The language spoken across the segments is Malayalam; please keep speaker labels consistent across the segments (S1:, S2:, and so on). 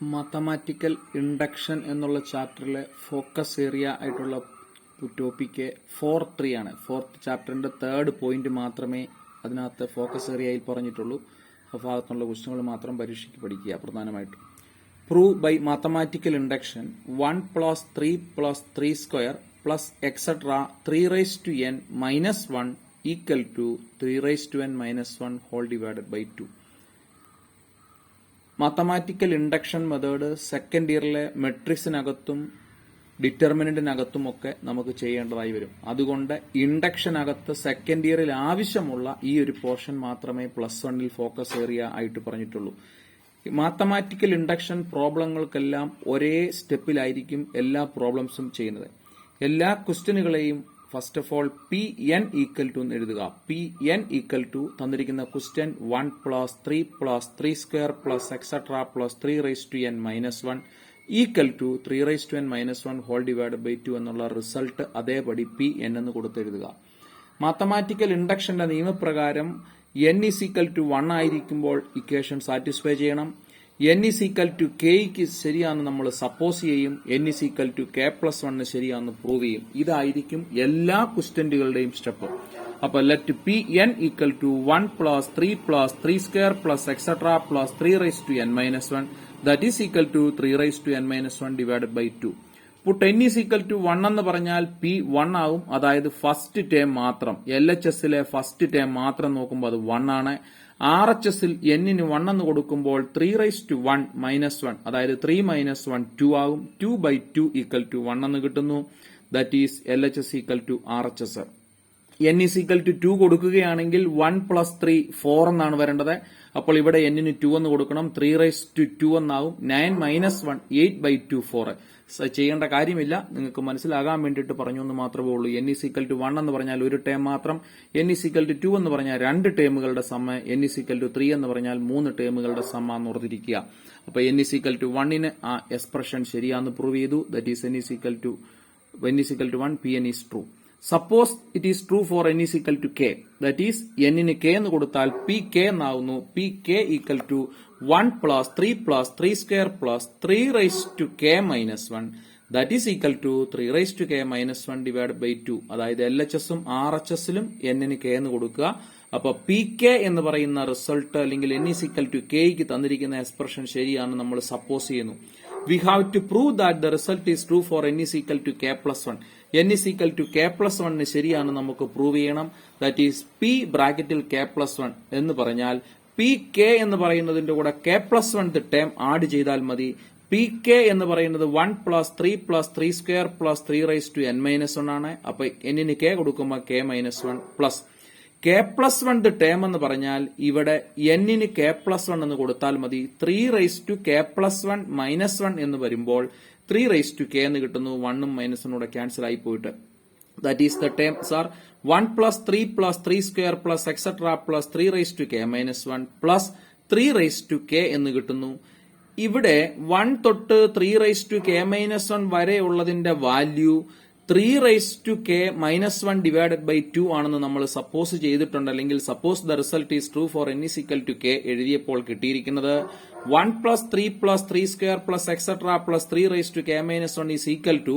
S1: മാത്തമാറ്റിക്കൽ ഇൻഡക്ഷൻ എന്നുള്ള ചാപ്റ്ററിലെ ഫോക്കസ് ഏരിയ ആയിട്ടുള്ള ടോപ്പിക്ക് 4.3 ആണ്. ഫോർത്ത് ചാപ്റ്ററിന്റെ 3rd പോയിന്റ് മാത്രമേ അതിനകത്ത് ഫോക്കസ് ഏരിയയിൽ പറഞ്ഞിട്ടുള്ളൂ. ആ ഭാഗത്തുള്ള ക്വസ്റ്റ്യനുകൾ മാത്രം പരീക്ഷയ്ക്ക് പഠിക്കുക. പ്രധാനമായിട്ടും prove by mathematical induction 1 + 3 + 3 square plus etcetera 3n - 1 equal to 3n - 1 whole divided by 2. Mathematical induction method second ഇയറിലെ മെട്രിക്സിനകത്തും ഡിറ്റർമിനന്റിനകത്തും ഒക്കെ നമുക്ക് ചെയ്യേണ്ടതായി വരും. അതുകൊണ്ട് ഇൻഡക്ഷനകത്ത് സെക്കൻഡ് ഇയറിൽ ആവശ്യമുള്ള ഈ ഒരു പോർഷൻ മാത്രമേ +1 ഫോക്കസ് ഏരിയ ആയിട്ട് പറഞ്ഞിട്ടുള്ളൂ. മാത്തമാറ്റിക്കൽ ഇൻഡക്ഷൻ പ്രോബ്ലങ്ങൾക്കെല്ലാം ഒരേ സ്റ്റെപ്പിലായിരിക്കും എല്ലാ പ്രോബ്ലംസും ചെയ്യുന്നത്. എല്ലാ ക്വസ്റ്റ്യനുകളെയും first of all Pn equal to എന്ന് എഴുതുക. Pn ഈക്വൽ ടു തന്നിരിക്കുന്ന question 1 + 3 + 3 square plus etcetera plus 3n - 1 equal to 3n - 1 whole divide by 2 എന്നുള്ള റിസൾട്ട് അതേപടി Pn എന്ന് കൊടുത്തെഴുതുക. മാത്തമാറ്റിക്കൽ ഇൻഡക്ഷന്റെ നിയമപ്രകാരം n = 1 ആയിരിക്കുമ്പോൾ ഇക്വേഷൻ സാറ്റിസ്ഫൈ ചെയ്യണം. n = kക്ക് ശരിയാണെന്ന് നമ്മൾ സപ്പോസ് ചെയ്യും. n = k+1 ശരിയാണെന്ന് പ്രൂവ് ചെയ്യും. ഇതായിരിക്കും എല്ലാ ക്വസ്റ്റ്യന്റുകളുടെയും സ്റ്റെപ്പ്. അപ്പൊ let Pn = 1 + 3 + 3 square plus etcetera plus 3n - 1 that is equal to 3n - 1 divided by 2. Put n = 1 എന്ന് പറഞ്ഞാൽ P 1 ആവും. അതായത് ഫസ്റ്റ് ടേം മാത്രം, LHSലെ ഫസ്റ്റ് ടേം മാത്രം നോക്കുമ്പോൾ അത് 1 ആണ്. RHSൽ n ന് 1 എന്ന് കൊടുക്കുമ്പോൾ 3n - 1 അതായത് 3 - 1 2 ആകും. 2/2 = 1 എന്ന് കിട്ടുന്നു. That is LHS = RHS. n = 2 കൊടുക്കുകയാണെങ്കിൽ 1 + 3 4 എന്നാണ് വരേണ്ടത്. അപ്പോൾ ഇവിടെ n ന് 2 എന്ന് കൊടുക്കണം. 3/2 എന്നാവും. 9 - 1 8/2 4. ചെയ്യേണ്ട കാര്യമില്ല, നിങ്ങൾക്ക് മനസ്സിലാകാൻ വേണ്ടിയിട്ട് പറഞ്ഞു എന്ന് മാത്രമേ ഉള്ളൂ. n = 1 എന്ന് പറഞ്ഞാൽ ഒരു ടേം മാത്രം, n = 2 എന്ന് പറഞ്ഞാൽ 2 ടേമുകളുടെ സമ്മ, n = 3 എന്ന് പറഞ്ഞാൽ 3 ടേമുകളുടെ സമ്മ എന്ന് ഓർത്തിരിക്കുക. അപ്പൊ n = 1 ആ എക്സ്പ്രഷൻ ശരിയാന്ന് പ്രൂവ് ചെയ്തു. That is n = 1 Pn is true. Suppose it is true for n = k. That is n ന് k എന്ന് കൊടുത്താൽ Pk എന്നാവുന്നു. Pk = 1 + 3 + 3 square plus 3k - 1 that is equal to 3k - 1 divide by 2. അതായത് LHSും RHSലും n ന് k എന്ന് കൊടുക്കുക. അപ്പൊ Pk എന്ന് പറയുന്ന റിസൾട്ട് അല്ലെങ്കിൽ n = kക്ക് തന്നിരിക്കുന്ന എക്സ്പ്രഷൻ ശരിയാണെന്ന് നമ്മൾ സപ്പോസ് ചെയ്യുന്നു. We have to prove that the result is true for n = k+1. n = k+1 ശരിയാണ് നമുക്ക് പ്രൂവ് ചെയ്യണം. ദാറ്റ് ഈസ് P ബ്രാക്കറ്റിൽ k+1 എന്ന് പറഞ്ഞാൽ Pk എന്ന് പറയുന്നതിന്റെ കൂടെ k+1 ടേം ആഡ് ചെയ്താൽ മതി. Pk എന്ന് പറയുന്നത് 1 + 3 + 3 സ്ക്വയർ പ്ലസ് 3n - 1 ആണ്. അപ്പൊ n ന് k കൊടുക്കുമ്പോൾ k - 1 പ്ലസ് k+1 ടേം എന്ന് പറഞ്ഞാൽ ഇവിടെ n ന് k+1 എന്ന് കൊടുത്താൽ മതി. 3k+1 - 1 എന്ന് വരുമ്പോൾ 3k എന്ന് കിട്ടുന്നു. 1ഉം - കൂടെ ക്യാൻസൽ ആയി പോയിട്ട് that is the terms R 1 + 3 + 3 square plus etcetera plus 3k - 1 plus 3k എന്ന് കിട്ടുന്നു. ഇവിടെ 1 തൊട്ട് 3k - 1 വരെ ഉള്ളതിന്റെ വാല്യൂ 3k - 1 ഡിവൈഡഡ് ബൈ 2 ആണെന്ന് നമ്മൾ സപ്പോസ് ചെയ്തിട്ടുണ്ട്. അല്ലെങ്കിൽ suppose the result is true for n = k എഴുതിയപ്പോൾ കിട്ടിയിരിക്കുന്നത് 1 + 3 + 3 square plus etcetera plus 3k - 1 is equal to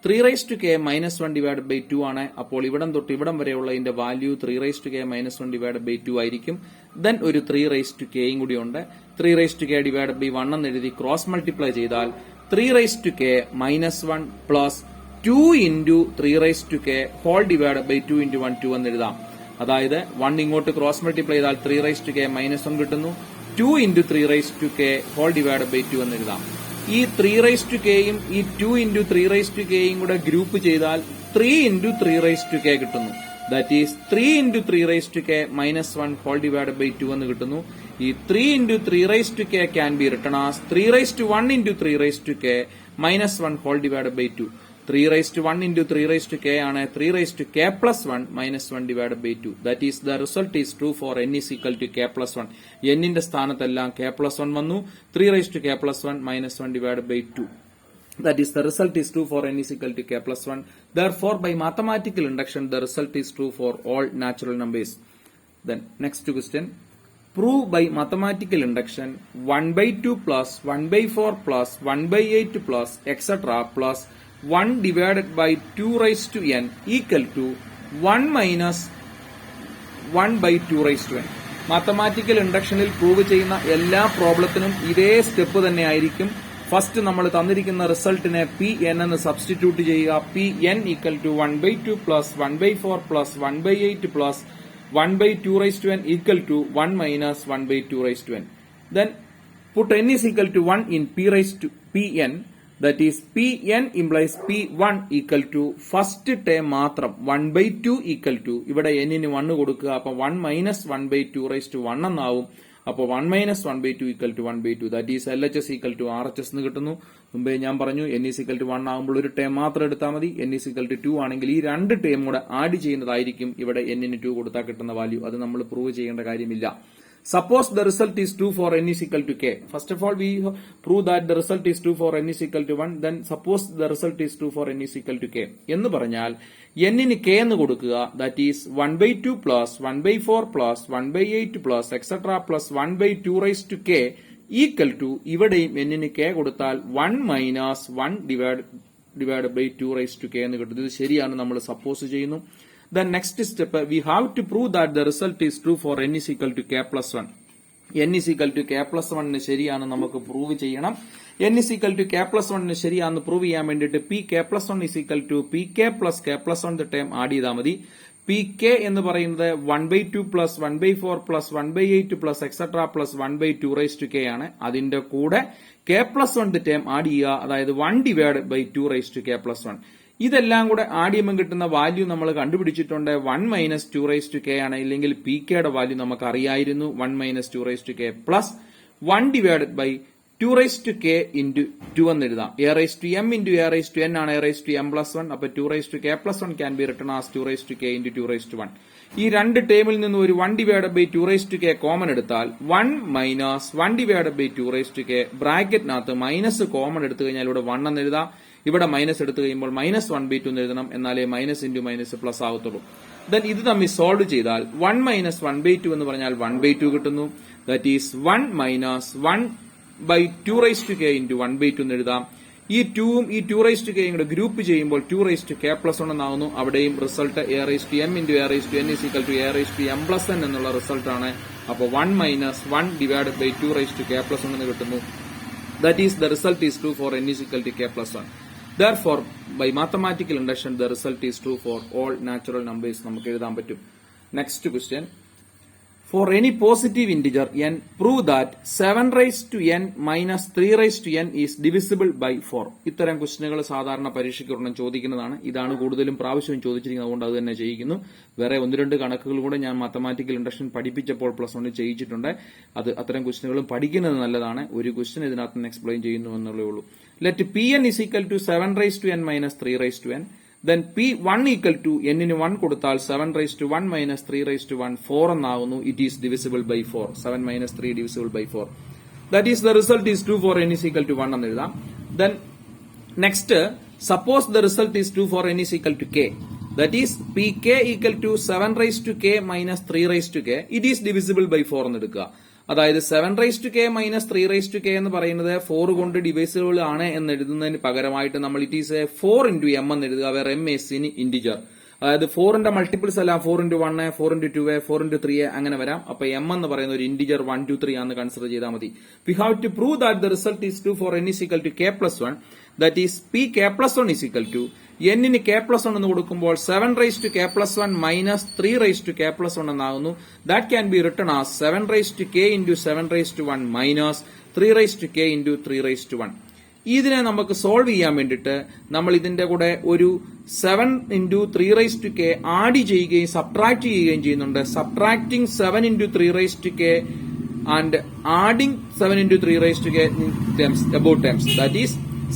S1: 3k - 1 divided by 2 ആണ്. അപ്പോൾ ഇവിടം തൊട്ട് ഇവിടം വരെയുള്ള ഇതിന്റെ വാല്യൂ 3k - 1 ഡിവൈഡഡ് ബൈ 2 ആയിരിക്കും. ദെൻ ഒരു 3kയും കൂടി ഉണ്ട്. 3k ഡിവൈഡഡ് ബൈ 1 എന്ന് എഴുതി ക്രോസ് മൾട്ടിപ്ലൈ ചെയ്താൽ 3k - 1 plus 2 × 3k whole divide by 2 × 1 2 എന്ന് എഴുതാം. അതായത് 1 ഇങ്ങോട്ട് ക്രോസ് മൾട്ടിപ്ലൈ ചെയ്താൽ 3k - 1 കിട്ടുന്നു. 2 × 3k ഹോൾ ഡിവൈഡ് ബൈ 2 എന്ന് എഴുതാം. ഈ 3kയും ഈ 2 × 3kയും കൂടെ ഗ്രൂപ്പ് ചെയ്താൽ 3 × 3k കിട്ടുന്നു. That is 3 × 3k - 1 whole divide by 2 എന്ന് കിട്ടുന്നു. ഈ 3 × 3k can be written as 3(1 × 3k - 1 whole divide by 2. 3(1 × 3k ആണ് 3k+1 - 1 divided by 2. That is the result is true for n = k+1. n ന്റെ സ്ഥാനത്തെല്ലാം k+1 വന്നു. 3k+1 - 1 divided by 2. That is the result is true for n = k+1. Therefore, by mathematical induction, the result is true for all natural numbers. Then next question. prove by mathematical induction 1/2 plus 1/4 plus 1/8 plus etc. plus 1 divided by 2 raised to n equal to 1 minus 1/2 raised to n. Mathematical ഇൻഡക്ഷനിൽ പ്രൂവ് ചെയ്യുന്ന എല്ലാ പ്രോബ്ലത്തിനും ഇതേ സ്റ്റെപ്പ് തന്നെ ആയിരിക്കും. ഫസ്റ്റ് നമ്മൾ തന്നിരിക്കുന്ന റിസൾട്ടിനെ പി എൻ എന്ന് സബ്സ്റ്റിറ്റ്യൂട്ട് ചെയ്യുക. P N equal to 1/2 plus 1/4 plus 1/8 plus 1/2 raised to n equal to 1 minus 1/2 raised to n. Then put n is equal to 1 in p raised to pn. That is pn implies p1 equal to first term മാത്രം 1/2 equal to ഇവിടെ n ന് 1 കൊടുക്കുക. അപ്പൊ 1 minus 1/2 raised to 1 എന്നാവും. അപ്പോൾ 1 minus 1/2 equal to 1/2. That is LHS equal to RHS എന്ന് കിട്ടുന്നു. മുമ്പേ ഞാൻ പറഞ്ഞു n is equal to 1 ആകുമ്പോൾ ഒരു ടേം മാത്രം എടുത്താൽ മതി. n is equal to 2 ആണെങ്കിൽ ഈ രണ്ട് ടേം കൂടെ ആഡ് ചെയ്യുന്നതായിരിക്കും ഇവിടെ n ന് 2 കൊടുത്താൽ കിട്ടുന്ന വാല്യൂ. അത് നമ്മൾ പ്രൂവ് ചെയ്യേണ്ട കാര്യമില്ല. Suppose the result is 2 for n is equal to k. First of all, we prove that the result is 2 for n is equal to 1. Then suppose the result is 2 for n is equal to k. എന്ന് പറഞ്ഞാൽ n ന് k എന്ന് കൊടുക്കുക. That is 1/2 plus 1/4 plus 1/8 plus etc. plus 1/2 raised to k equal to ഇവിടെയും n ന് k കൊടുത്താൽ 1 minus 1 divided by 2 raised to k എന്ന് കിട്ടും. ഇത് ശരിയാണ്, നമ്മൾ സപ്പോസ് ചെയ്യുന്നു. The next step, we have to prove that the result is true for n is equal to k plus 1. n is equal to k plus 1 ശരിയാണ് നമുക്ക് പ്രൂവ് ചെയ്യണം. n is equal to k plus 1 ശരിയാണെന്ന് പ്രൂവ് ചെയ്യാൻ വേണ്ടിയിട്ട് p k plus 1 is equal to p k plus k plus 1 term add ചെയ്താൽ മതി. p k എന്ന് പറയുന്നത് 1/2 plus 1/4 plus 1/8 plus etc. plus 1/2 raised to k ആണ്. അതിന്റെ കൂടെ k plus 1 ടേം ആഡ് ചെയ്യുക. അതായത് 1 divided by 2 raised to k plus 1. ഇതെല്ലാം കൂടെ ആഡ് ചെയ്യുമ്പോൾ കിട്ടുന്ന വാല്യൂ നമ്മൾ കണ്ടുപിടിച്ചിട്ടുണ്ട്. 1 minus 2 raised to k ആണ്. ഇല്ലെങ്കിൽ പി കെയുടെ വാല്യൂ നമുക്ക് അറിയായിരുന്നു. 1 minus 2 raised to k plus 1 divided by 2 raised to k into 2 എന്ന് എഴുതാം. a raised to m into a raised to n ആണ് a raised to m plus 1. അപ്പൊ 2 raised to k plus 1 can be written as 2 raised to k into 2 raised to 1. ഈ രണ്ട് ടേമിൽ നിന്ന് ഒരു 1 divided by 2 raised to k common എടുത്താൽ 1 minus 1 divided by 2 raised to k ബ്രാക്കറ്റിനകത്ത് മൈനസ് കോമൺ എടുത്തു കഴിഞ്ഞാൽ ഇവിടെ 1 എന്ന് എഴുതാം. ഇവിടെ മൈനസ് എടുത്തു കഴിയുമ്പോൾ -1/2 എന്ന് എഴുതണം. എന്നാലേ മൈനസ് ഇൻറ്റു മൈനസ് പ്ലസ് ആവത്തുള്ളൂ. ദെൻ ഇത് തമ്മിൽ സോൾവ് ചെയ്താൽ 1 minus 1/2 എന്ന് പറഞ്ഞാൽ 1/2 കിട്ടുന്നു. That is 1 minus 1/2 raised to k into 1/2 എന്ന് എഴുതാം. ഈ 2ഉം ഈ 2 raised to k കൂടെ ഗ്രൂപ്പ് ചെയ്യുമ്പോൾ 2 raised to k plus 1 എന്നാവുന്നു. അവിടെയും result a raised to m into a raised to n is equal to a raised to m plus n എന്നുള്ള റിസൾട്ട് ആണ്. അപ്പോൾ 1 minus 1 divided by 2 raised to k plus 1 എന്ന് കിട്ടുന്നു. That is the result is true for n is equal to k plus 1. Therefore, by mathematical induction, the result is true for all natural numbers. നമുക്ക് എഴുതാൻ പറ്റും. Next question. For any positive integer n, prove that 7 raised to n minus 3 raised to n is divisible by 4. ഇത്തരം ക്വസ്റ്റ്യനുകൾ സാധാരണ പരീക്ഷയ്ക്ക് ഉടനെ ചോദിക്കുന്നതാണ്. ഇതാണ് കൂടുതലും പ്രാവശ്യം ചോദിച്ചിരിക്കുന്നത്. അതുകൊണ്ട് അത് തന്നെ ചെയ്യിക്കുന്നു. വേറെ 1-2 കണക്കുകൾ കൂടെ ഞാൻ മാത്തമാറ്റിക്കൽ ഇൻഡക്ഷൻ പഠിപ്പിച്ചപ്പോൾ +1 ചെയ്യിച്ചിട്ടുണ്ട്. അത് അത്തരം ക്വസ്റ്റ്യനുകളും പഠിക്കുന്നത് നല്ലതാണ്. ഒരു ക്വസ്റ്റ്യൻ ഇതിനകത്ത് നിന്ന് എക്സ്പ്ലെയിൻ ചെയ്യുന്നു എന്നുള്ളേ ഉള്ളൂ. Let Pn is equal to 7 raised to n minus 3 raised to n. Then P1 equal to n ന് 1 കൊടുത്താൽ 7 raised to 1 minus 3 raised to 1 4 എന്നാവുന്നു. It is divisible by 4. 7 minus 3 divisible by 4. That is the result is true for n is equal to 1 എന്ന് എഴുതാം. Then next, suppose the result is true for n is equal to k. That is Pk equal to 7 raised to k minus 3 raised to k. It is divisible by 4 എന്ന് എടുക്കുക. അതായത് 7 raised to k minus 3 raised to k എന്ന് പറയുന്നത് 4 കൊണ്ട് ഡിവൈസിബിൾ ആണ് എന്ന് എഴുതുന്നതിന് പകരമായിട്ട് നമ്മൾ ഇറ്റ് ഈസ് 4 into m എന്ന് എഴുതുക. വേറെ m is in integer. അതായത് 4ന്റെ മൾട്ടിപ്പിൾസ് എല്ലാം 4 into 1, 4 into 2, 4 into 3 അങ്ങനെ വരാം. അപ്പൊ m എന്ന് പറയുന്ന ഒരു ഇന്റിജർ 1, 2, 3 ആണെന്ന് കൺസിഡർ ചെയ്താൽ മതി. We have to prove that the result is true for n is equal to k plus 1. That is p k plus 1 is equal to n ന് k plus 1 എന്ന് കൊടുക്കുമ്പോൾ 7 raised to k plus 1 minus 3 raised to k plus 1 എന്നാകുന്നു. That can be written as 7 raised to k into 7 raised to 1 minus 3 raised to k into 3 raised to 1. ഇതിനെ നമുക്ക് സോൾവ് ചെയ്യാൻ വേണ്ടിയിട്ട് നമ്മൾ ഇതിന്റെ കൂടെ ഒരു 7 into 3 raised to k add ചെയ്യുകയും സബ്ട്രാക്ട് ചെയ്യുകയും ചെയ്യുന്നുണ്ട്. Subtracting 7 into 3 raised to k and adding 7 into 3 raised to k in terms, about terms. That is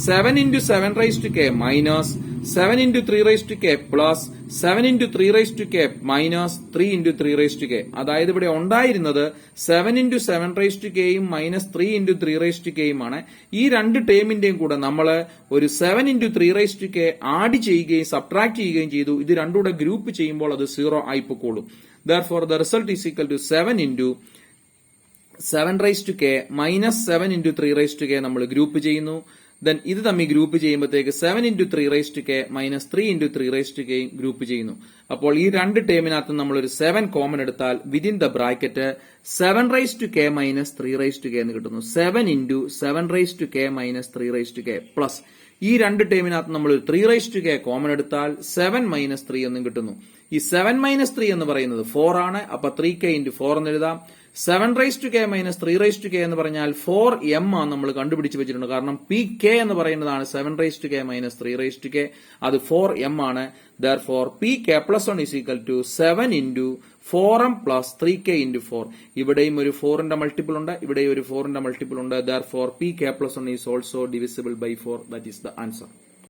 S1: 7 into 7 raised to k minus 7 into 3 raised to k plus 7 into 3 raised to k minus 3 into 3 raised to k. അതായത് ഇവിടെ ഉണ്ടായിരുന്നത് 7 into 7 raised to k യും minus 3 into 3 raised to k യും ആണ്. ഈ രണ്ട് ടേമിന്റെയും കൂടെ നമ്മൾ ഒരു 7 into 3 raised to k add ചെയ്യുകയും സബ്ട്രാക്ട് ചെയ്യുകയും ചെയ്തു. ഇത് രണ്ടും കൂടെ ഗ്രൂപ്പ് ചെയ്യുമ്പോൾ അത് 0 ആയി പൊക്കോളും. Therefore, the result is equal to 7 into 7 minus 7 3 നമ്മൾ ഗ്രൂപ്പ് ചെയ്യുന്നു. ദെൻ ഇത് തമ്മിൽ ഗ്രൂപ്പ് ചെയ്യുമ്പോഴത്തേക്ക് 7 3 മൈനസ് 3 3 ഗ്രൂപ്പ് ചെയ്യുന്നു. അപ്പോൾ ഈ രണ്ട് ടേമിനകത്ത് നമ്മൾ ഒരു 7 കോമൺ എടുത്താൽ വിതിൻ ദ ബ്രാക്കറ്റ് 7 മൈനസ് 3 എന്ന് കിട്ടുന്നു. 7 മൈനസ് 3 പ്ലസ് ഈ രണ്ട് ടേമിനകത്ത് നമ്മൾ ഒരു 3 കോമൺ എടുത്താൽ 7 മൈനസ് 3 എന്നും കിട്ടുന്നു. ഈ 7 മൈനസ് 3 എന്ന് പറയുന്നത് 4 ആണ്. അപ്പൊ 3k ഇൻറ്റു 4 എന്ന് എഴുതാം. 7 മൈനസ് 3 എന്ന് പറഞ്ഞാൽ 4m ആണ് നമ്മൾ കണ്ടുപിടിച്ച് വെച്ചിട്ടുണ്ട്. കാരണം pk എന്ന് പറയുന്നതാണ് 7 മൈനസ് 3 അത് 4m ആണ്. Therefore pk plus 1 is equal to 7 into 4m plus 3k into 4. ഇവിടെയും ഒരു 4ന്റെ മൾട്ടിപ്പിൾ ഉണ്ട്, ഇവിടെയും ഒരു 4ന്റെ മൾട്ടിപ്പിൾ ഉണ്ട്. Therefore pk plus 1 is also divisible by 4. That is the answer.